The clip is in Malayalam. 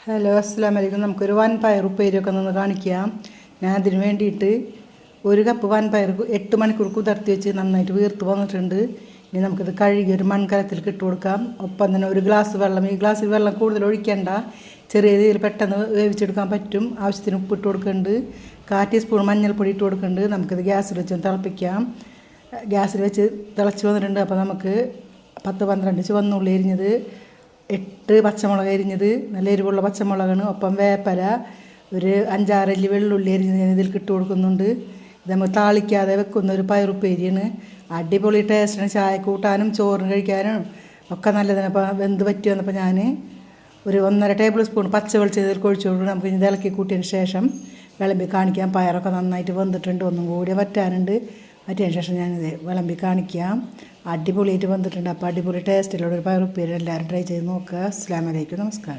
ഹലോ അസ്സലാമു അലൈക്കും. നമുക്കൊരു വൻപയർ ഉപ്പേരിയൊക്കെ ഒന്ന് കാണിക്കാം. ഞാൻ അതിന് വേണ്ടിയിട്ട് ഒരു കപ്പ് വൻപയർ 8 മണിക്കൂർ കുതിർത്തി വെച്ച് നന്നായിട്ട് വീർത്ത് വന്നിട്ടുണ്ട്. ഇനി നമുക്കിത് കഴുകി ഒരു മൺകലത്തിലേക്ക് ഇട്ട് കൊടുക്കാം. ഒപ്പം തന്നെ ഒരു ഗ്ലാസ് വെള്ളം, ഈ ഗ്ലാസ്സിൽ വെള്ളം കൂടുതൽ ഒഴിക്കേണ്ട, ചെറിയ രീതിയിൽ പെട്ടെന്ന് വേവിച്ചെടുക്കാൻ പറ്റും. ആവശ്യത്തിന് ഉപ്പിട്ട് കൊടുക്കുന്നുണ്ട്, 1/4 ടീസ്പൂൺ മഞ്ഞൾപ്പൊടി ഇട്ട് കൊടുക്കുന്നുണ്ട്. നമുക്കിത് ഗ്യാസിൽ വെച്ച് തിളപ്പിക്കാം. ഗ്യാസിൽ വെച്ച് തിളച്ച് വന്നിട്ടുണ്ട്. അപ്പോൾ നമുക്ക് 10-12 ചുവന്നുള്ളി എരിഞ്ഞത്, 8 പച്ചമുളക് എരിഞ്ഞത്, നല്ല എരിവുള്ള പച്ചമുളകാണ്. ഒപ്പം വേപ്പല, ഒരു 5-6 അല്ലി വെള്ളുള്ളി എരിഞ്ഞത് ഞാൻ ഇതിൽ ഇട്ട് കൊടുക്കുന്നുണ്ട്. ഇത് നമ്മൾ താളിക്കാതെ വെക്കുന്ന ഒരു പയറുപ്പേരിയാണ്. അടിപൊളി ടേസ്റ്റാണ്. ചായ കൂട്ടാനും ചോറിന് കഴിക്കാനും ഒക്കെ നല്ലതാണ്. അപ്പോൾ വെന്ത് പറ്റി വന്നപ്പോൾ ഞാൻ ഒരു 1.5 ടേബിൾ സ്പൂൺ പച്ച വെളിച്ചെണ്ണയിൽ ഒഴിച്ചു കൊടുക്കണം. നമുക്ക് ഇത് ഇളക്കി കൂട്ടിയതിന് ശേഷം വിളമ്പി കാണിക്കാം. പയറൊക്കെ നന്നായിട്ട് വെന്തിട്ടുണ്ട്, ഒന്നും കൂടി വറ്റാനുണ്ട്. വറ്റിയതിന് ശേഷം ഞാനിത് വിളമ്പി കാണിക്കാം. അടിപൊളിയായിട്ട് വന്നിട്ടുണ്ട്. അപ്പോൾ അടിപൊളി ടേസ്റ്റിലുള്ള ഒരു പയറുപ്പേരി എല്ലാവരും ട്രൈ ചെയ്ത് നോക്കുക. അസ്സലാമു അലൈക്കും, നമസ്കാരം.